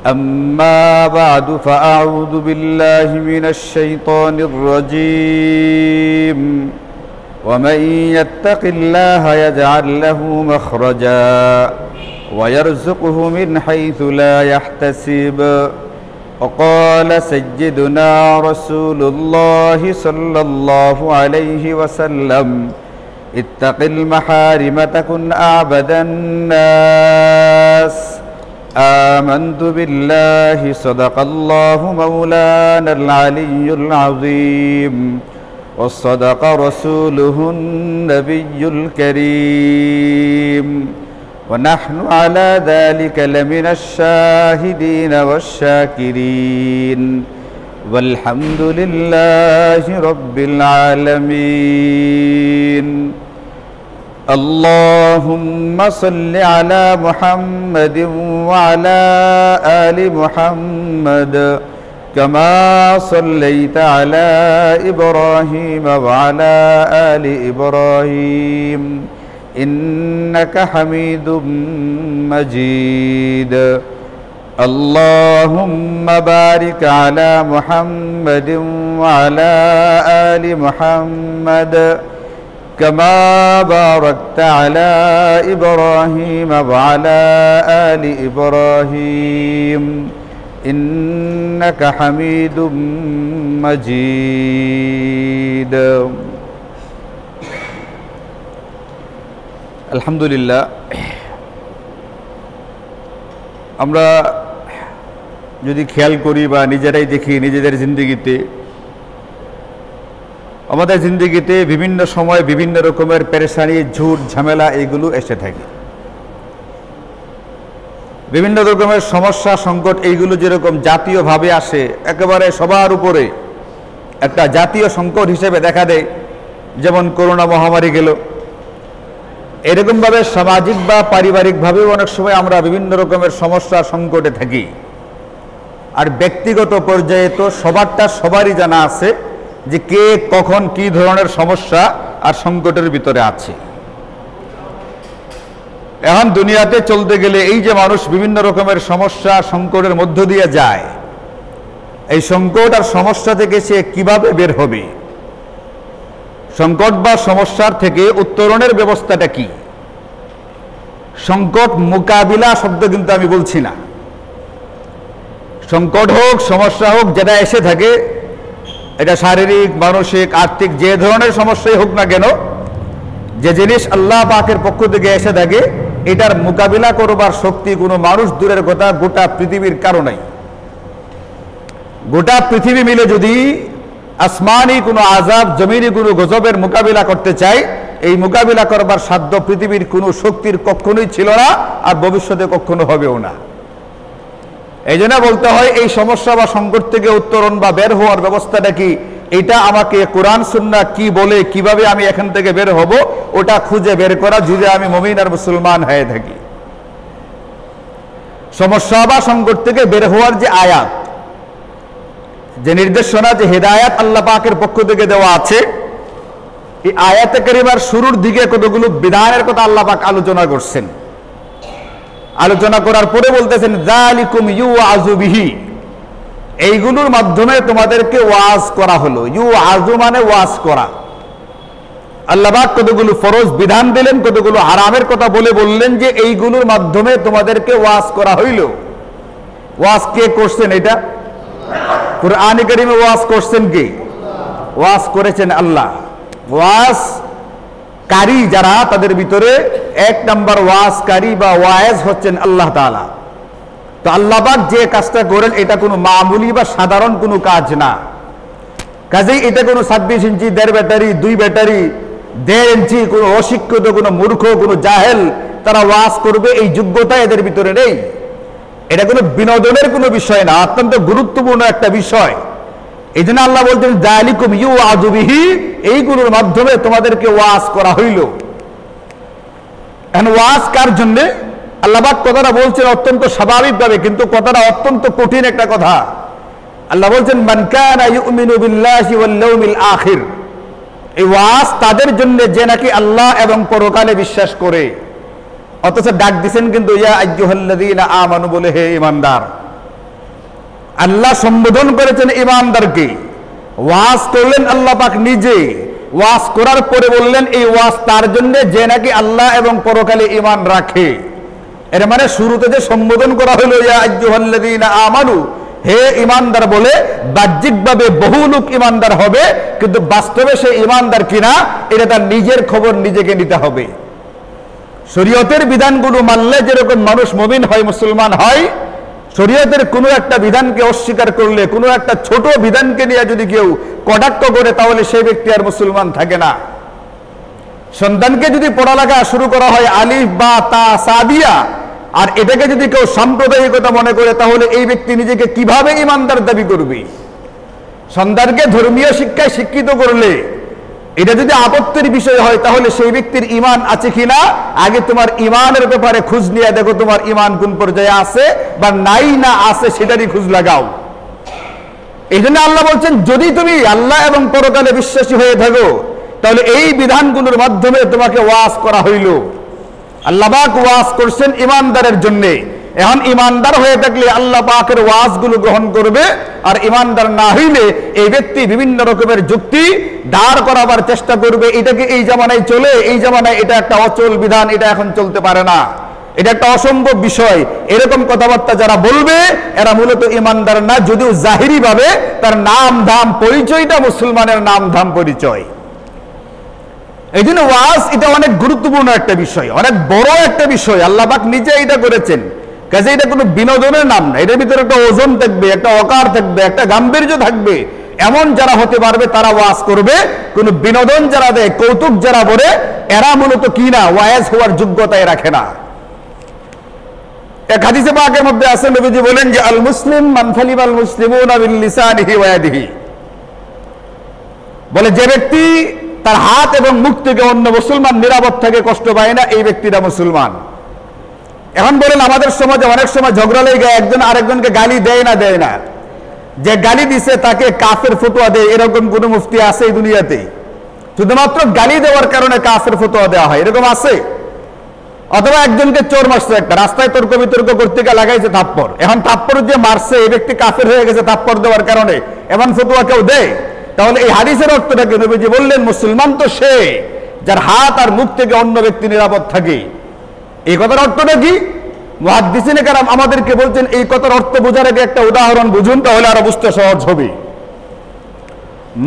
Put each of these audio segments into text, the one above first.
أما بعد فأعوذ بالله من الشيطان الرجيم ومن يتق الله يجعل له مخرجا ويرزقه من حيث لا يحتسب وقال سيدنا رسول الله صلى الله عليه وسلم اتق المحارم تكن أعبد الناس آمنت بالله صدق الله مولانا العلي العظيم وصدق رسوله النبي الكريم ونحن على ذلك لمن الشاهدين والشاكرين والحمد لله رب العالمين اللهم صل على محمد وعلى آل محمد كما صليت على إبراهيم وعلى آل إبراهيم إنك حميد مجيد اللهم بارك على محمد وعلى آل محمد كما باركت على إبراهيم وعلى آل إبراهيم إنك حميد مجيد আলহামদুলিল্লাহ আমরা যদি খেয়াল করি বা নিজেরাই দেখি নিজেদের জিন্দেগিতে আমাদের জিন্দেগিতে বিভিন্ন সময় বিভিন্ন রকমের পেরেশানি ঝুট ঝামেলা এগুলো এসে থাকে বিভিন্ন রকমের সমস্যা সংকট এইগুলো যেরকম জাতীয়ভাবে আসে একেবারে সবার উপরে একটা জাতীয় সংকট হিসেবে দেখা দেয় যেমন করোনা মহামারী গেল এরকমভাবে সামাজিক বা পারিবারিকভাবেও অনেক সময় আমরা বিভিন্ন রকমের সমস্যা সংকটে থাকি আর ব্যক্তিগত পর্যায়ে তো সবারই জানা আছে যে কে কখন কি ধরনের সমস্যা আর সংকটের ভিতরে আছে এখন দুনিয়াতে চলতে গেলে এই যে মানুষ বিভিন্ন রকমের সমস্যা সংকটের মধ্য দিয়ে যায় এই সংকট আর সমস্যা থেকে সে কিভাবে বের হবে সংকট বা সমস্যার থেকে উত্তরণের ব্যবস্থাটা কি সংকট মোকাবিলা শব্দ কিন্তু আমি বলছি না সংকট হোক সমস্যা হোক যেটা এসে থাকে এটা শারীরিক মানসিক আর্থিক যে ধরনের সমস্যাই হোক না কেন যে জিনিস আল্লাহ পাকের পক্ষ থেকে এসে থাকে এটার মোকাবিলা করবার শক্তি কোনো মানুষ দূরের কথা গোটা পৃথিবীর কারো নাই গোটা পৃথিবী মিলে যদি আসমানি কোনো আযাব জমিনি কোনো গজবের মোকাবিলা করতে চাই এই মোকাবিলা করবার সাধ্য পৃথিবীর কোনো শক্তির কখনোই ছিল না আর ভবিষ্যতে কখনো হবেও না এই জন্য বলতে হয় এই সমস্যা বা সংকট থেকে উত্তরণ বা বের হওয়ার ব্যবস্থাটা কি এটা আমাকে কোরআন সুন্নাহ কি বলে কিভাবে আমি এখান থেকে বের হব ওটা খুঁজে বের করা যদি আমি মুমিন আর মুসলমান হয়ে থাকি সমস্যা বা সংকট থেকে বের হওয়ার যে আয়াত যে নির্দেশনা যে হেদায়াত আল্লাহ পাকের পক্ষ থেকে দেওয়া আছে এই আয়াতে কারিমার শুরুর দিকে কতগুলো বিধানের কথা আল্লাহ পাক আলোচনা করছেন আলোচনা করার পরে বলতেছেন যালিকুম ইউআযু বিহি এইগুলোর মাধ্যমে তোমাদেরকে ওয়াজ করা হলো ইউআযু মানে ওয়াজ করা আল্লাহ পাক কতগুলো ফরজ বিধান দিলেন কতগুলো হারামের কথা বললেন যে এইগুলোর মাধ্যমে তোমাদেরকে ওয়াজ করা হইল ওয়াজ কে করছেন এটা কুরআনে কারীমে ওয়াজ করছেন কে ওয়াজ করেছেন আল্লাহ ওয়াজ কারী যারা তাদের ভিতরে এক নাম্বার ওয়াজকারী বা ওয়াইজ হচ্ছেন আল্লাহ তাআলা তো আল্লাহ পাক যে কাজটা করেন এটা কোনো মামুলি বা সাধারণ কোনো কাজ না কাজেই এটা কোনো 26 ইঞ্চি 1.5 ব্যাটারি 2 ব্যাটারি 1.5 ইঞ্চি কোনো অশিক্ষিত কোনো মূর্খ কোনো জাহেল তারা ওয়াজ করবে এই যোগ্যতা এদের ভিতরে নেই এটা কোনো বিনোদনের কোনো বিষয় না অত্যন্ত গুরুত্বপূর্ণ একটা বিষয় এই জন্য আল্লাহ বলতেন যালিকুম ইউআযু বিহি এইগুলোর মাধ্যমে তোমাদেরকে ওয়াজ করা হইল এখন ওয়াজ কার জন্য আল্লাহ পাক কথাটা বলছেন অত্যন্ত স্বাভাবিকভাবে কিন্তু কথাটা অত্যন্ত কঠিন একটা কথা আল্লাহ বলছেন মান কানা ইউমিনু বিল্লাহি ওয়াল ইয়াউমিল আখির এই ওয়াজ তাদের জন্য যে নাকি আল্লাহ এবং পরকালে বিশ্বাস করে অথচ ডাক দিবেন কিন্তু ইয়া আইয়ুহাল্লাযীনা আমানু বলে হে ঈমানদার আল্লাহ সম্বোধন করেছেন ইমানদারকে, ওয়াজ করলেন আল্লাহ পাক নিজে, ওয়াজ করার পরে বললেন এই ওয়াজ তার জন্য যে নাকি আল্লাহ এবং পরকালে ঈমান রাখে। এর মানে শুরুতে যে সম্বোধন করা হলো ইয়া আইয়ুহাল্লাযীনা আমানু, হে ঈমানদার বলে, বাহ্যিকভাবে বহু লোক ঈমানদার হবে, কিন্তু বাস্তবে সে ঈমানদার কিনা এটা তার নিজের খবর নিজেকে নিতে হবে। শরীয়তের বিধানগুলো মানলে যেরকম মানুষ মুমিন হয়, মুসলমান হয়, শরীয়তের কোনো একটা বিধানকে অস্বীকার করলে, কোনো একটা ছোট বিধানকে নিয়ে যদি কেউ কটাক্ষ করে, তাহলে সেই ব্যক্তি আর মুসলমান থাকে না। সন্তানকে যদি পড়ালেখা শুরু করা হয় আলিফ বা তা সাদিয়া, আর এটাকে যদি কেউ সাম্প্রদায়িকতা মনে করে, তাহলে এই ব্যক্তি নিজেকে কিভাবে ইমানদার দাবি করবে? সন্তানকে ধর্মীয় শিক্ষায় শিক্ষিত করলে এটা যদি আপত্তির বিষয় হয়, তাহলে সেই ব্যক্তির ঈমান আছে কিনা আগে তোমার ঈমানের ব্যাপারে খোঁজ নিয়ে দেখো, তোমার ঈমান কোন পর্যায়ে আছে বা নাই না আছে সেটারই খোঁজ লাগাও। এই জন্য আল্লাহ বলছেন, যদি তুমি আল্লাহ এবং পরকালে বিশ্বাসী হয়ে থাকো, তাহলে এই বিধানগুলোর মাধ্যমে তোমাকে ওয়াজ করা হইল। আল্লাহ পাক ওয়াজ করছেন ঈমানদারের জন্য। এখন ঈমানদার হয়ে থাকলে আল্লাহ পাকের ওয়াজগুলো গ্রহণ করবে, আর ঈমানদার না হইলে এই ব্যক্তি বিভিন্ন রকমের যুক্তি দাঁড় করাবার চেষ্টা করবে। এটাকে এই জামানায় চলে, এই জামানায় এটা একটা অচল বিধান, এটা এখন চলতে পারে না, এটা একটা অসম্ভব বিষয়, এরকম কথাবার্তা যারা বলবে এরা মূলত ঈমানদার না, যদিও জাহিরি ভাবে তার নাম ধাম পরিচয়টা মুসলমানের নাম ধাম পরিচয়। এই জন্য ওয়াজ এটা অনেক গুরুত্বপূর্ণ একটা বিষয়, অনেক বড় একটা বিষয়। আল্লাহ পাক নিজে এটা করেছেন, কাজে এটা কোনো বিনোদনের নাম না। এটার ভিতরে একটা ওজন থাকবে, একটা অকার থাকবে, একটা গাম্ভীর্য থাকবে। এমন যারা হতে পারবে তারা ওয়াজ করবে। কোনো বিনোদন যারা দেয়, কৌতুক যারা বলে, এরা মূলত কি না, ওয়াজ হওয়ার যোগ্যতায় রাখে না। এক হাদিসে পাকের মধ্যে আছে, নবীজি বলেন যে আল মুসলিম মান সালিমাল মুসলিমুনা বিল লিসানিহি ওয়া ইয়াদিহি, বলে যে ব্যক্তি তার হাত এবং মুখ থেকে অন্য মুসলমান নিরাপদ থাকে, কষ্ট পায় না, এই ব্যক্তিটা মুসলমান। এখন বলেন আমাদের সমাজে অনেক সময় ঝগড়া লেগে একজন আরেকজনকে গালি দেয় না, দেয় না, যে গালি দিছে তাকে কাফের ফতোয়া দেয়, এরকম কোন মুফতি আছে এই দুনিয়াতে? শুধুমাত্র গালি দেওয়ার কারণে কাফের ফতোয়া দেওয়া হয়, এরকম আছে? অথবা একজনকে চোর মারছে, একটা রাস্তায় তর্ক বিতর্ক করতে গিয়ে লাগাইছে থাপ্পড়, এখন থাপ্পড় যে মারছে এই ব্যক্তি কাফের হয়ে গেছে থাপ্পড় দেওয়ার কারণে, এমন ফতোয়া কেউ দেয়? তাহলে এই হাদিসের অর্থটা কি? নবীজি বললেন মুসলমান তো সে যার হাত আর মুখ থেকে অন্য ব্যক্তি নিরাপদ থাকে। এই কথার অর্থটা কি? মুহাদ্দিসিনে কেরাম আমাদেরকে বলছেন এই কথার অর্থ বোঝার আগে একটা উদাহরণ বুঝুন, তাহলে আরো বুঝতে সহজ হবে।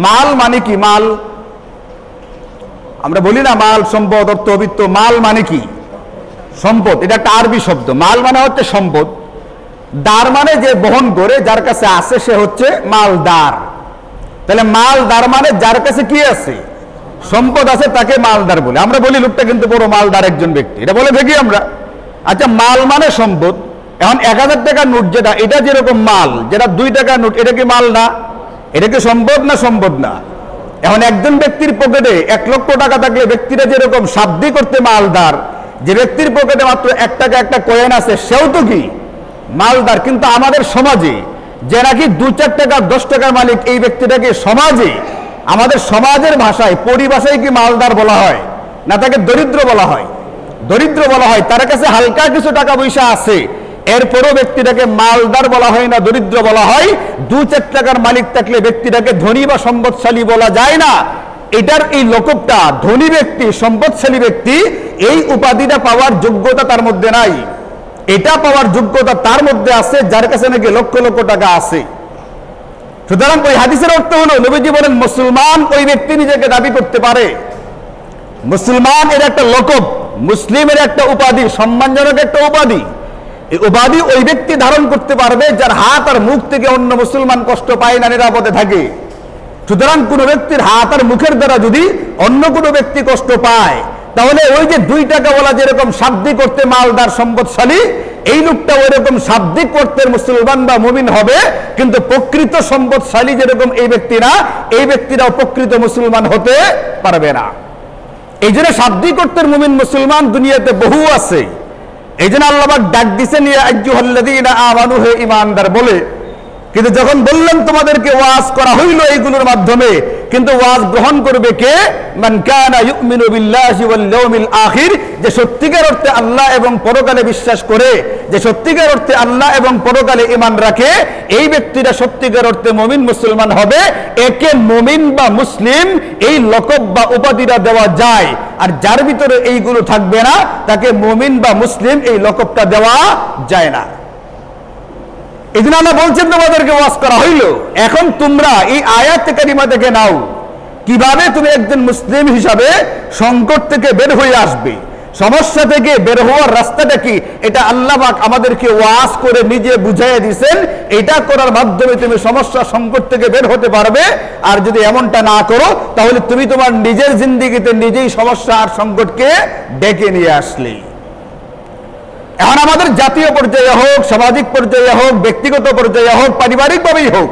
মাল মানে কি? মাল আমরা বলি না, মাল সম্পদ, অর্থ, অবিত্ত। মাল মানে কি? সম্পদ। এটা একটা আরবি শব্দ। মাল মানে হচ্ছে সম্পদ। দার মানে যে বহন করে, যার কাছে আছে সে হচ্ছে মালদার। তাহলে মালদার মানে যার কাছে কি আছে, সম্পদ আছে, তাকে মালদার বলে। আমরা বলি লোকটা কিন্তু বড় মালদার একজন ব্যক্তি, এটা বলে থাকি আমরা। আচ্ছা, মাল মানে সম্পদ। এখন 1000 টাকার নোট যেটা, এটা যেরকম মাল, যেটা 2 টাকার নোট, এটা কি মাল না? এটা কি সম্পদ না? সম্পদ না। এখন একজন ব্যক্তির পকেটে 1 লক্ষ টাকা থাকলে ব্যক্তিটা যেরকম শাব্দি করতে মালদার, যে ব্যক্তির পকেটে মাত্র 1 টাকা একটা কয়েন আছে সেও তো কি মালদার। কিন্তু আমাদের সমাজে যে নাকি 2-4 টাকা 10 টাকার মালিক, এই ব্যক্তিটাকে সমাজে, আমাদের সমাজের ভাষায়, পরিভাষায় কি মালদার বলা হয় না তাকে দরিদ্র বলা হয়? দরিদ্র বলা হয়। তার কাছে হালকা কিছু টাকা পয়সা আছে, এরপরও ব্যক্তিটাকে মালদার বলা হয় না, দরিদ্র বলা হয়। 2-4 টাকার মালিক থাকলে ব্যক্তিটাকে ধনী বা সম্পদশালী বলা যায় না। এটার এই লকবটা, ধনী ব্যক্তি, সম্পদশালী ব্যক্তি, এই উপাধিটা পাওয়ার যোগ্যতা তার মধ্যে নাই। এটা পাওয়ার যোগ্যতা তার মধ্যে আছে যার কাছে নাকি লক্ষ লক্ষ টাকা আছে। সুতরাং ওই হাদিসের অর্থ হলো, নবীজি বলেন মুসলমান ওই ব্যক্তি নিজেকে দাবি করতে পারে। মুসলমান এর একটা লকব, মুসলিমের একটা উপাধি, সম্মানজনক একটা উপাধি। এই উপাধি ওই ব্যক্তি ধারণ করতে পারবে যার হাত আর মুখ থেকে অন্য মুসলমান কষ্ট পায় না, নিরাপদে থাকে। সুতরাং কোন ব্যক্তির হাত আর মুখের দ্বারা যদি অন্য কোনো ব্যক্তি কষ্ট পায়, তাহলে ওই যে 2 টাকাওয়ালা যেরকম শাব্দিক করতে মালদার, সম্পদশালী, এই লোকটা ওই রকম শাব্দিক করতে মুসলমান বা মুমিন হবে, কিন্তু প্রকৃত সম্পদশালী যেরকম এই ব্যক্তি না, এই ব্যক্তিরাও প্রকৃত মুসলমান হতে পারবে না। এই জন্য শাব্দিক করতে মুমিন মুসলমান দুনিয়াতে বহু আছে। এই জন্য আল্লাহ পাক ডাক দিছেন ইয়া আইয়ুহাল্লাযীনা আমানু, হে ঈমানদার বলে। কিন্তু যখন বললেন তোমাদেরকে ওয়াজ করা হইল এইগুলোর মাধ্যমে, কিন্তু ওয়াজ গ্রহণ করবে কে? মান কানা ইউমিনু বিল্লাহি ওয়াল ইয়াউমিল আখির, যে সত্যিকার অর্থে আল্লাহ এবং পরকালে বিশ্বাস করে, যে সত্যিকার অর্থে আল্লাহ এবং পরকালে ঈমান রাখে, এই ব্যক্তিরা সত্যিকার অর্থে মুমিন মুসলমান হবে। একে মুমিন বা মুসলিম এই লকব বা উপাধিটা দেওয়া যায়। আর যার ভিতরে এইগুলো থাকবে না তাকে মুমিন বা মুসলিম এই লকবটা দেওয়া যায় না। এই জন্য আল্লাহ বলছেন তোমাদেরকে ওয়াজ করা হইল, এখন তোমরা এই আয়াত কারিমা থেকে নাও কিভাবে তুমি একজন মুসলিম হিসাবে সংকট থেকে বের হয়ে আসবে। সমস্যা থেকে বের হওয়ার রাস্তাটা কি, এটা আল্লাহ পাক আমাদেরকে ওয়াজ করে নিজে বুঝাইয়া দিয়েছেন। এটা করার মাধ্যমে তুমি সমস্যা সংকট থেকে বের হতে পারবে। আর যদি এমনটা না করো তাহলে তুমি তোমার নিজের জিন্দেগিতে নিজেই সমস্যা আর সংকটকে ডেকে নিয়ে আসলে। এখন আমাদের জাতীয় পর্যায়ে হোক, সামাজিক পর্যায়ে হোক, ব্যক্তিগত পর্যায়ে হোক, পারিবারিকভাবেই হোক,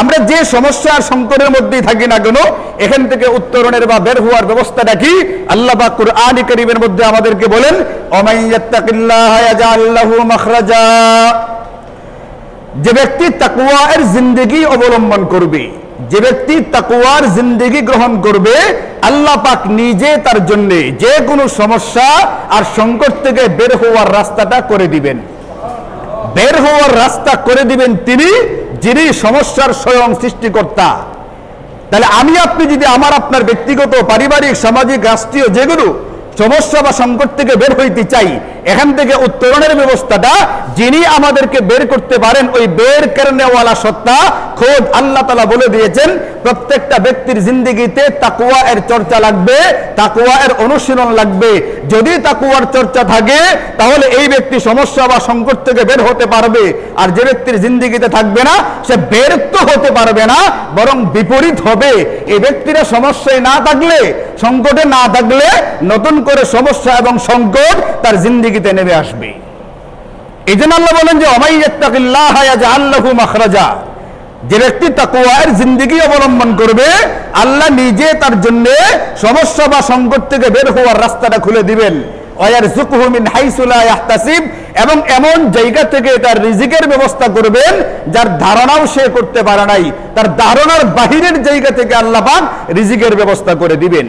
আমরা যে সমস্যা আর সংকটের মধ্যেই থাকি না কেন, এখান থেকে উত্তরণের বা বের হওয়ার ব্যবস্থাটা কি? আল্লাহ পাক কুরআন কারীমের মধ্যে আমাদেরকে বলেন, ওমাই ইয়াত্তাকিল্লাহা ইয়াজআল লাহু মাখরাজা, যে ব্যক্তি তাকওয়ার জিন্দেগি অবলম্বন করবে, যে ব্যক্তি তাকওয়ার জিন্দেগি গ্রহণ করবে, আল্লাহ পাক নিজে তার জন্য যে কোনো সমস্যা আর সংকট থেকে বের হওয়ার রাস্তাটা করে দিবেন। বের হওয়ার রাস্তা করে দিবেন তিনি, যিনি সমস্যার স্বয়ং সৃষ্টিকর্তা। তাহলে আমি আপনি যদি আমার আপনার ব্যক্তিগত, পারিবারিক, সামাজিক, রাষ্ট্রীয় যেগুলো সমস্যা বা সংকট থেকে বের হইতে চাই, এখান থেকে উত্তরণের ব্যবস্থাটা যিনি আমাদেরকে বের করতে পারেন, ওই বের করনেওয়ালা সত্তা খোদ আল্লাহ তাআলা বলে দিয়েছেন, প্রত্যেকটা ব্যক্তির জিন্দেগিতে তাকওয়া এর চর্চা লাগবে, তাকওয়া এর অনুশীলন লাগবে। যদি তাকওয়ার চর্চা থাকে তাহলে এই ব্যক্তি সমস্যা বা সংকট থেকে বের হতে পারবে। আর যে ব্যক্তির জিন্দেগিতে থাকবে না, সে বের তো হতে পারবে না, বরং বিপরীত হবে। এই ব্যক্তিরা সমস্যায় না থাকলে, সংকটে না থাকলে নতুন করে সমস্যা এবং সংকট তার জিন্দেগিতে নেমে আসবে। এই জন্য আল্লাহ বলেন যে ওমাই ইয়াত্তাকিল্লাহা ইয়াজআল লাহু মাখরাজা, যে ব্যক্তি তাকওয়ার জিন্দেগি অবলম্বন করবে, আল্লাহ নিজে তার জন্য সমস্যা বা সংকট থেকে বের হওয়ার রাস্তাটা খুলে দিবেন। ওয়ারযুকহু মিন হাইসু লা ইয়াহতাসিব, এবং এমন জায়গা থেকে তার রিজিকের ব্যবস্থা করবেন যার ধারণাও সে করতে পারে নাই। তার ধারণার বাহিরের জায়গা থেকে আল্লাহ পাক রিজিকের ব্যবস্থা করে দিবেন।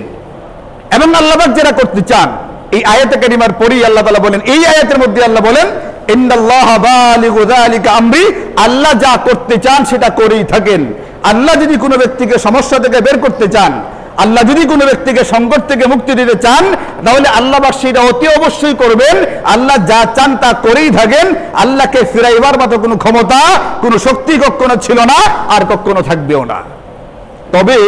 এবং আল্লাহ পাক যেটা করতে চান, এই আয়াতে কারিমার পরেই আল্লাহ তাআলা বলেন, এই আয়াতের মধ্যে আল্লাহ বলেন, ইন্নাল্লাহা বালিগু যালিকা আমরি, আল্লাহ যা করতে চান সেটা করেই থাকেন। আল্লাহ যদি কোনো ব্যক্তিকে সমস্যা থেকে বের করতে চান, আল্লাহ যদি কোনো ব্যক্তিকে সংকট থেকে মুক্তি দিতে চান, তাহলে আল্লাহ পাক সেটা অতি অবশ্যই করবেন। আল্লাহ যা চান তা করেই থাকেন। আল্লাহকে ফিরাইবার মতো কোনো ক্ষমতা, কোনো শক্তি কখনো ছিল না, আর কখনো থাকবেও না। তবে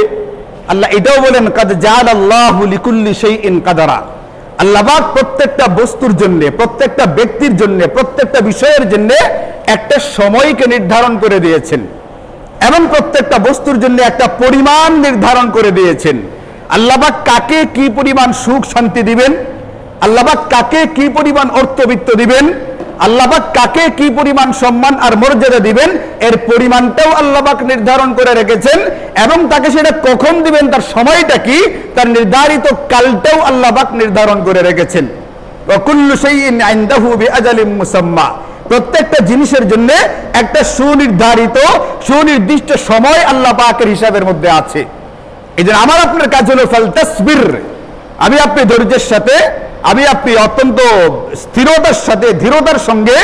আল্লাহ এটাও বলেন, কাদ জাআলাল্লাহু লিকুল্লি শাইইন কাদারা, আল্লাহ পাক প্রত্যেকটা বস্তুর জন্য, প্রত্যেকটা ব্যক্তির জন্য, প্রত্যেকটা বিষয়ের জন্য একটা সময়কে নির্ধারণ করে দিয়েছেন, এবং প্রত্যেকটা বস্তুর জন্য একটা পরিমাণ নির্ধারণ করে দিয়েছেন। আল্লাহ পাক কাকে কি পরিমাণ সুখ শান্তি দিবেন, আল্লাহ পাক কাকে কি পরিমাণ অর্থবিত্ত দিবেন, আল্লাহ পাক কাকে কি পরিমাণ সম্মান আর মর্যাদা দিবেন, এর পরিমাণটাও আল্লাহ পাক নির্ধারণ করে রেখেছেন। এবং তাকে সেটা কখন দিবেন, তার সময়টা কি, তার নির্ধারিত কালটাও আল্লাহ পাক নির্ধারণ করে রেখেছেন। ওয়া কুল্লু শাইইন ইনদাহু বিআজালিন মুসাম্মা, প্রত্যেকটা জিনিসের জন্য একটা সুনির্ধারিত, সুনির্দিষ্ট সময় আল্লাহ পাকের হিসাবের মধ্যে আছে। এই জন্য আমার আপনার কাজ হলো ফালতাসবির, আমি আপনি ধৈর্যের সাথে, আমি আপনি অত্যন্ত স্থিরতার সাথে, ধীরতার সঙ্গে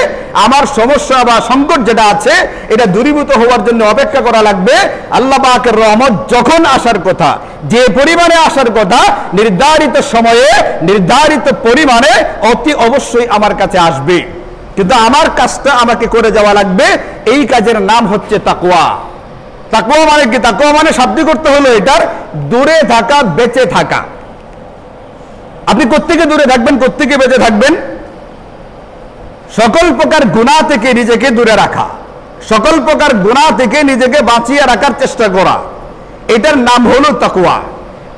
আমার সমস্যা বা সংকট যেটা আছে এটা দূরীভূত হওয়ার জন্য অপেক্ষা করা লাগবে। আল্লাহ পাকের রহমত যখন আসার কথা, যে পরিমাণে আসার কথা, নির্ধারিত সময়ে, নির্ধারিত পরিমাণে অতি অবশ্যই আমার কাছে আসবে। কিন্তু আমার কাজটা আমাকে করে যাওয়া লাগবে। এই কাজের নাম হচ্ছে তাকওয়া। তাকওয়া মানে কি? তাকওয়া মানে শাব্দিক করতে হলো এটার দূরে থাকা, বেঁচে থাকা। আপনি কোত্থেকে দূরে থাকবেন, কোত্থেকে বেঁচে থাকবেন? সকল প্রকার গুনাহ থেকে নিজেকে দূরে রাখা, সকল প্রকার গুনাহ থেকে নিজেকে বাঁচিয়ে রাখার চেষ্টা করা, এটার নাম হলো তাকওয়া।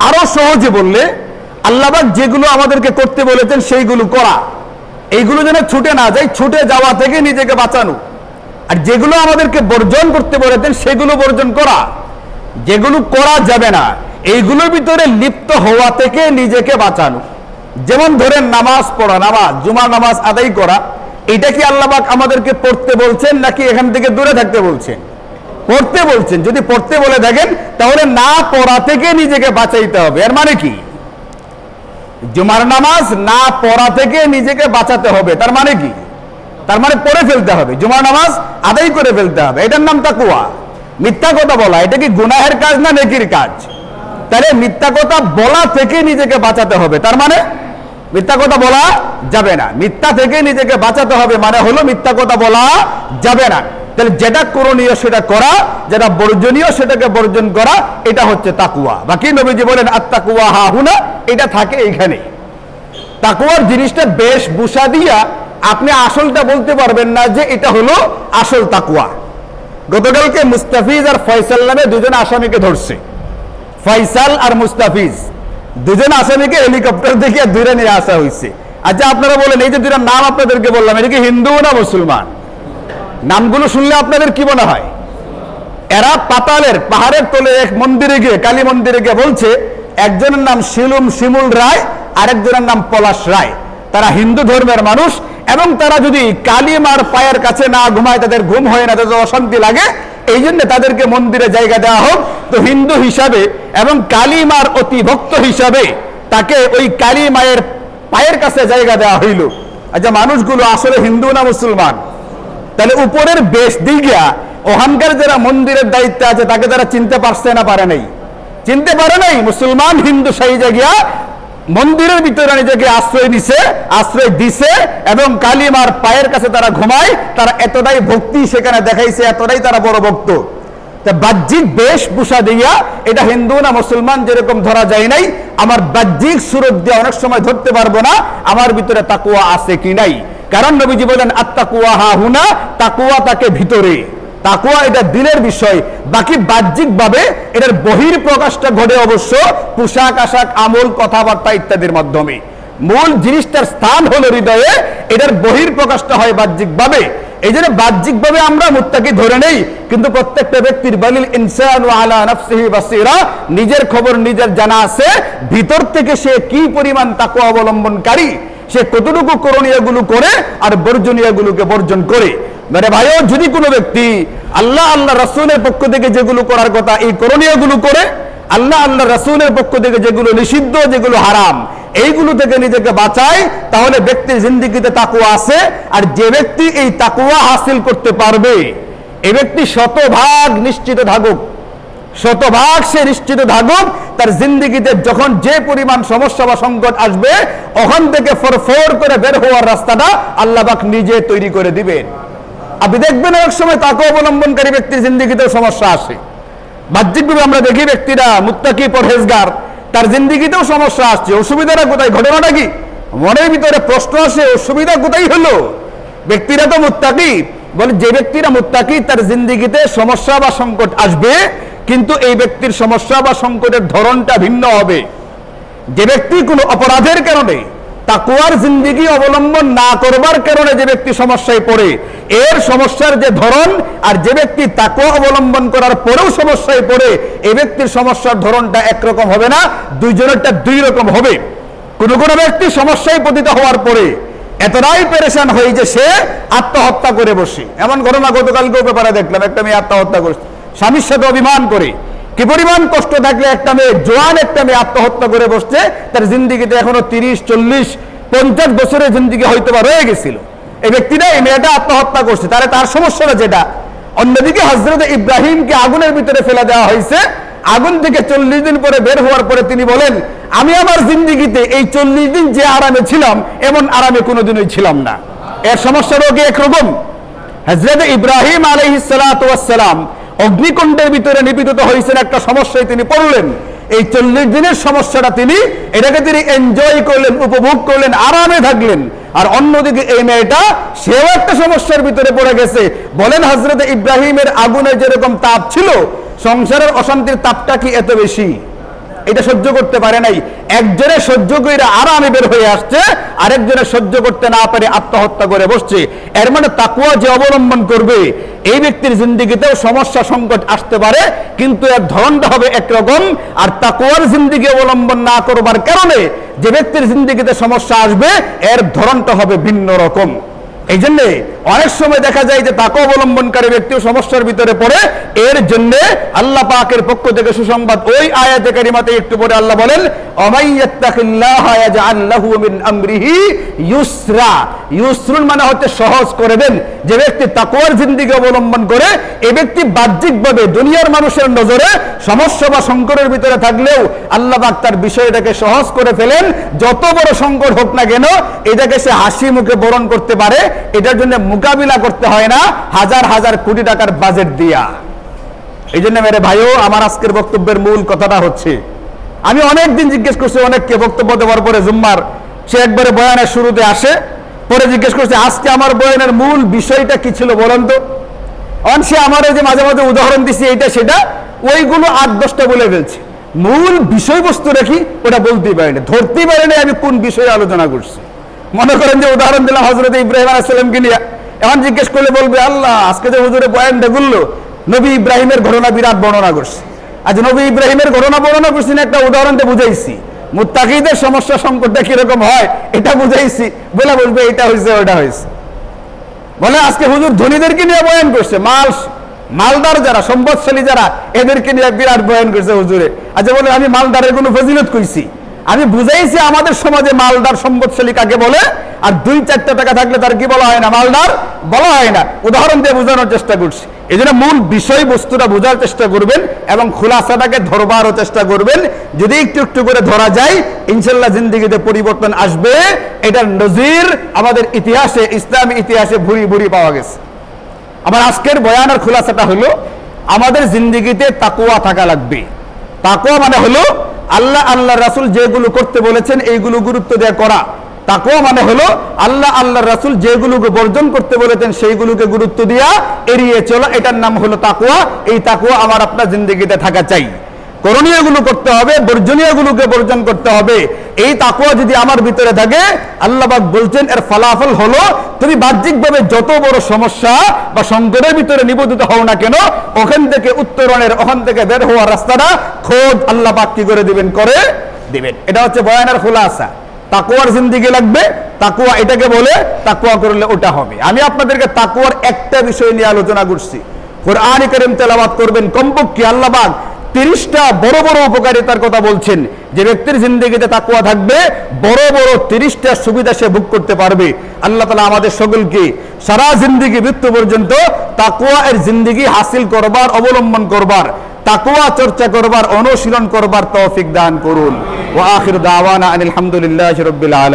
আরো সহজে বললে, আল্লাহ পাক যেগুলো আমাদেরকে করতে বলেছেন সেইগুলো করা, এইগুলো যেন ছুটে না যায়, ছুটে যাওয়া থেকে নিজেকে বাঁচানো। আর যেগুলো আমাদেরকে বর্জন করতে বলেছেন সেগুলো বর্জন করা, যেগুলো করা যাবে না এইগুলোর ভিতরে লিপ্ত হওয়া থেকে নিজেকে বাঁচানো। যেমন ধরেন নামাজ পড়া, নামাজ, জুমার নামাজ আদায় করা, এটা কি আল্লাহ পাক আমাদেরকে পড়তে বলছেন নাকি এখান থেকে দূরে থাকতে বলছেন? পড়তে বলছেন। যদি পড়তে বলে থাকেন তাহলে না পড়া থেকে নিজেকে বাঁচাইতে হবে। এর মানে কি? জুমার নামাজ না পড়া থেকে নিজেকে বাঁচাতে হবে। তার মানে কি? তার মানে পড়ে ফেলতে হবে, জুমার নামাজ আদায় করে ফেলতে হবে। এটার নাম তাকওয়া। মিথ্যা কথা বলা এটা কি গুনাহের কাজ না নেকির কাজ? তাহলে মিথ্যা কথা বলা থেকে নিজেকে বাঁচাতে হবে। তার মানে মিথ্যা কথা বলা যাবে না। মিথ্যা থেকে নিজেকে বাঁচাতে হবে মানে হলো মিথ্যা কথা বলা যাবে না। তাহলে যেটা করণীয় সেটা করা, যেটা বর্জনীয় সেটাকে বর্জন করা, এটা হচ্ছে তাকওয়া। বাকি নবীজি বলেন আত্তাকওয়া হাহুনা, এটা থাকে এইখানে। তাকওয়ার জিনিসটা বেশভূষা দিয়া আপনি আসলটা বলতে পারবেন না যে এটা হলো আসল তাকওয়া। গতকালকে মুস্তাফিজ আর ফয়সাল নামে দুজন আসামিকে ধরছে। ফয়সাল আর মুস্তাফিজ দুজন আসামিকে হেলিকপ্টার থেকে দূরে নিয়ে আসা হয়েছে। আচ্ছা আপনারা বলেন, এই যে দুইটা নাম আপনাদেরকে বললাম, এটা কি হিন্দু না মুসলমান? নামগুলো শুনলে আপনাদের কি মনে হয়? এরা পাতালের পাহাড়ের তলে এক মন্দিরে গিয়ে, কালী মন্দিরে গিয়ে বলছে একজনের নাম শিমুল রায়, আরেকজনের নাম পলাশ রায়। তারা হিন্দু ধর্মের মানুষ এবং তারা যদি কালী মার পায়ের কাছে না ঘুমায় তাদের ঘুম হয় না, তাদের অশান্তি লাগে, এই জন্য তাদেরকে মন্দিরে জায়গা দেওয়া হোক। তো হিন্দু হিসাবে এবং কালী মার অতি ভক্ত হিসাবে তাকে ওই কালী মায়ের পায়ের কাছে জায়গা দেওয়া হইল। আচ্ছা মানুষগুলো আসলে হিন্দু না মুসলমান? তাহলে উপরের বেশ দিঘা ওখানকার যারা মন্দিরের দায়িত্বে আছে তাকে তারা চিনতে পারছে না পারে নাই? চিনতে পারে নাই। মুসলমান হিন্দু সেই জায়গা মন্দিরের ভিতরে নিজেকে আশ্রয় দিছে এবং কালিমার পায়ের কাছে তারা ঘুমায়। তারা এতটাই ভক্তি সেখানে দেখাইছে, এতটাই তারা বড় ভক্ত। বাহ্যিক বেশভূষা দিয়া এটা হিন্দু না মুসলমান যেরকম ধরা যায় নাই, আমার বাহ্যিক সুরত দিয়ে অনেক সময় ধরতে পারবো না আমার ভিতরে তাকওয়া আছে কি নাই। কারণ নবীজি বলেন আত্তাকওয়া হাহুনা, তাকওয়া তাকে ভিতরে। তাকওয়া এটা দিলের বিষয়। বাকি বাহ্যিক ভাবে এটার বহির প্রকাশটা ঘটে অবশ্য পোশাক আশাক, আমল, কথাবার্তা ইত্যাদির মাধ্যমে। মূল জিনিসটার স্থান হলো হৃদয়ে, এটার বহির প্রকাশটা হয় বাহ্যিক ভাবে। এই জন্য বাহ্যিক ভাবে আমরা মুত্তাকি ধরে নেই, কিন্তু প্রত্যেকটা ব্যক্তির বালিল ইনসানু আলা নাফসিহি বাসীরা, নিজের খবর নিজের জানা আছে ভিতর থেকে সে কি পরিমাণ তাকওয়া অবলম্বনকারী, সে কতটুকু করণীয় গুলো করে আর বর্জনীয় গুলোকে বর্জন করে। মানে ভাইও, যদি কোনো ব্যক্তি আল্লাহ রাসূলের পক্ষ থেকে যেগুলো করার কথা এই করণীয় গুলো করে, আল্লাহ রাসূলের পক্ষ থেকে যেগুলো নিষিদ্ধ, যেগুলো হারাম, এইগুলো থেকে নিজেকে বাঁচায়, তাহলে ব্যক্তির জিন্দেগিতে তাকওয়া আছে। আর যে ব্যক্তি এই তাকওয়া হাসিল করতে পারবে, এই ব্যক্তি শতভাগ নিশ্চিত থাকুক, শতভাগ সে নিশ্চিত থাকুক, তার জিন্দেগিতে যখন যে পরিমাণ সমস্যা বা সংকট আসবে ওখান থেকে ফরফর করে বের হওয়ার রাস্তাটা আল্লাহ পাক নিজে তৈরি করে দিবেন। আপনি দেখবেন অনেক সময় তাকওয়া অবলম্বনকারী ব্যক্তির জিন্দেগিতেও সমস্যা আসে। বাহ্যিকভাবে আমরা দেখি ব্যক্তিরা মুত্তাকি পরহেজগার, তার জিন্দেগিতেও সমস্যা আসছে। অসুবিধাটা কোথায়? ঘটনাটা কি? মনের ভিতরে প্রশ্ন আসে, অসুবিধা কোথায় হলো? ব্যক্তিরা তো মুত্তাকি, বলে যে ব্যক্তিরা মুত্তাকি তার জিন্দেগিতে সমস্যা বা সংকট আসবে, কিন্তু এই ব্যক্তির সমস্যা বা সংকটের ধরনটা ভিন্ন হবে। যে ব্যক্তি কোনো অপরাধের কারণে তাকওয়ার জিন্দেগি অবলম্বন না করবার কারণে যে ব্যক্তি সমস্যায় পড়ে, এর সমস্যার যে ধরন, আর যে ব্যক্তি তাকওয়া অবলম্বন করার পরেও সমস্যায় পড়ে, এই ব্যক্তির সমস্যার ধরনটা একরকম হবে না, দুইজনেরটা দুই রকম হবে। কোনো কোনো ব্যক্তি সমস্যায় পতিত হওয়ার পরে এতটাই পেরেশান হয়ে যে সে আত্মহত্যা করে বসে। এমন ঘটনা গতকালকেও ব্যাপারে দেখলাম, একটা মেয়ে আত্মহত্যা করছে স্বামীর সাথে অভিমান করে। কি পরিমাণ কষ্ট থাকলে একটা মেয়ে, জোয়ান একটা মেয়ে আত্মহত্যা করে বসছে, তার জিন্দেগিতে এখনো 30, 40, 50 বছরের জিন্দেগি হয়তো বা রয়ে গেছিল। এই ব্যক্তিটা, এই মেয়েটা আত্মহত্যা করছে, তাহলে তার সমস্যাটা যেটা। অন্যদিকে হযরত ইব্রাহিমকে আগুনের ভিতরে ফেলে দেওয়া হয়েছে, আগুন থেকে 40 দিন পরে বের হওয়ার পরে তিনি বলেন, আমি আমার জিন্দেগিতে এই 40 দিন যে আরামে ছিলাম এমন আরামে কোনোদিনই ছিলাম না। এর সমস্যাটাও কি একরকম? হযরত ইব্রাহিম আলাইহিস সালাতু ওয়াস সালাম অগ্নিকুণ্ডের ভিতরে নিপীড়িত হয়েছেন, একটা সমস্যায় তিনি পড়লেন। এই 40 দিনের সমস্যাটা এটাকে তিনি এনজয় করলেন, উপভোগ করলেন, আরামে থাকলেন। আর অন্যদিকে এই মেয়েটা, সেও একটা সমস্যার ভিতরে পড়ে গেছে। বলেন হযরত ইব্রাহিমের আগুনের যেরকম তাপ ছিল, সংসারের অশান্তির তাপটা কি এত বেশি? এটা সহ্য করতে পারে নাই। একজনে সহ্য করে আরামে বের হয়ে আসছে, আরেকজনে সহ্য করতে না পারে আত্মহত্যা করে বসছে। এর মানে তাকওয়া যে অবলম্বন করবে, এই ব্যক্তির জিন্দেগিতেও সমস্যা সংকট আসতে পারে, কিন্তু এর ধরনটা হবে একরকম। আর তাকওয়ার জিন্দেগি অবলম্বন না করবার কারণে যে ব্যক্তির জিন্দেগিতে সমস্যা আসবে, এর ধরনটা হবে ভিন্ন রকম। এই জন্য অনেক সময় দেখা যায় যে তাকওয়া অবলম্বনকারী ব্যক্তিও সমস্যার ভিতরে পড়ে। এর জন্য আল্লাহ পাকের পক্ষ থেকে সুসংবাদ, ওই আয়াতে কারিমাতে একটু পরে আল্লাহ বলেন অমাইয়াত্তাকিল্লাহা ইয়াজআল লাহু মিন আমরিহি ইউসরা। ইউসরুন মানে হচ্ছে সহজ করে দেন। যে ব্যক্তি তাকওয়ার জিন্দেগি অবলম্বন করে, এই ব্যক্তি বাহ্যিকভাবে দুনিয়ার মানুষের নজরে সমস্যা বা সংকটের ভিতরে থাকলেও আল্লাহ পাক তার বিষয়টাকে সহজ করে ফেলেন। যত বড় সংকট হোক না কেন এটাকে সে হাসি মুখে বরণ করতে পারে। এটার জন্য মোকাবিলা করতে হয় না হাজার হাজার কোটি টাকার বাজেট দিয়া। এই জন্য মেরে ভাইও, আমার আজকের বক্তব্যের মূল কথাটা হচ্ছে, আমি অনেকদিন জিজ্ঞেস করছি অনেককে বক্তব্য দেওয়ার পরে জুম্মার, সে একবারে বয়ানের শুরুতে আসে, পরে জিজ্ঞেস করছে আজকে আমার বয়ানের মূল বিষয়টা কি ছিল বলেন তো। সে আমার যে মাঝে মাঝে উদাহরণ দিচ্ছে এইটা সেটা, ওইগুলো 8-10টা বলে ফেলছে, মূল বিষয়বস্তু রাখি ওটা বলতেই পারেনি, ধরতেই পারেনি আমি কোন বিষয়ে আলোচনা করছি। মনে করেন যে উদাহরণ দিলাম হযরত ইব্রাহিম আলাইহিস সালামকে নিয়ে, এখন জিজ্ঞেস করলে বলবে আল্লাহ আজকে যে হুজুরে বয়ানটা বললো নবী ইব্রাহিমের ঘটনা বিরাট বর্ণনা করছে। আজ নবী ইব্রাহিমের ঘটনা বর্ণনা করছি না, একটা উদাহরণ দিয়ে বুঝাইছি। মুত্তাকিদের সমস্যা সংকটটা কিরকম হয় এটা বুঝাইছি, বলে বলবে এটা হয়েছে ওটা হয়েছে। বলে আজকে হুজুর ধনীদেরকে নিয়ে বয়ান করছে, মালদার যারা সম্পদশালী যারা এদেরকে নিয়ে বিরাট বয়ান করছে হুজুরে। আচ্ছা বলে আমি মালদারের কোনো ফজিলত কইছি? আমি বুঝাইছি আমাদের সমাজে মালদার সম্পদশালী কাকে বলে, আর 2-4টা টাকা থাকলে তার কি বলা হয় না, মালদার বলা হয় না। উদাহরণ দিয়ে বোঝানোর চেষ্টা করছি। এই জন্য মূল বিষয়বস্তুটা বোঝার চেষ্টা করবেন এবং খোলাসাটাকে ধরবারও চেষ্টা করবেন। যদি একটু একটু করে ধরা যায় ইনশাল্লাহ জিন্দেগিতে পরিবর্তন আসবে। এটার নজির আমাদের ইতিহাসে, ইসলামী ইতিহাসে ভুরি ভুরি পাওয়া গেছে। আমার আজকের বয়ানের খোলাসাটা হলো আমাদের জিন্দেগিতে তাকওয়া থাকা লাগবে। তাকওয়া মানে হলো আল্লাহ রাসূল যেগুলো করতে বলেছেন এইগুলো গুরুত্ব দিয়ে করা। তাকওয়া মানে হলো আল্লাহ রাসূল যেগুলোকে বর্জন করতে বলেছেন সেইগুলোকে গুরুত্ব দিয়া এড়িয়ে চলা, এটার নাম হলো তাকওয়া। এই তাকওয়া আমার আপনার জিন্দেগিতে থাকা চাই। করণীয়গুলো করতে হবে, বর্জনীয়গুলোকে বর্জন করতে হবে। এই তাকওয়া যদি আমার ভিতরে থাকে, আল্লাহ পাক বলছেন এর ফলাফল হলো তুমি বাহ্যিকভাবে যত বড় সমস্যা বা সংকটের ভিতরে নিবেদিত হও না কেন, ওখান থেকে উত্তরণের, ওখান থেকে বের হওয়ার রাস্তাটা খোদ আল্লাহ পাক কি করে দিবেন, করে দিবেন। এটা হচ্ছে বয়ানের খুলাসা। তাকওয়ার জিন্দেগি লাগবে, তাকওয়া এটাকে বলে, তাকওয়া করলে ওটা হবে। আমি আপনাদেরকে তাকওয়ার একটা বিষয় নিয়ে আলোচনা করছি। কোরআন কারীম তেলাওয়াত করবেন, কমপক্ষে আল্লাহ পাক 30টা বড় বড় উপকারিতার কথা বলছেন। যে ব্যক্তির জিন্দেগিতে তাকওয়া থাকবে বড় বড় 30টা সুবিধা সে ভোগ করতে পারবে। আল্লাহ তাআলা আমাদের সকলকে সারা জিন্দেগি মৃত্যু পর্যন্ত তাকওয়া এর জিন্দেগি হাসিল করবার, অবলম্বন করবার, তাকওয়া চর্চা করবার, অনুশীলন করবার তৌফিক দান করুন। ওয়া আখিরু দাওয়ানা আনিল হামদুলিল্লাহি রাব্বিল আলামিন।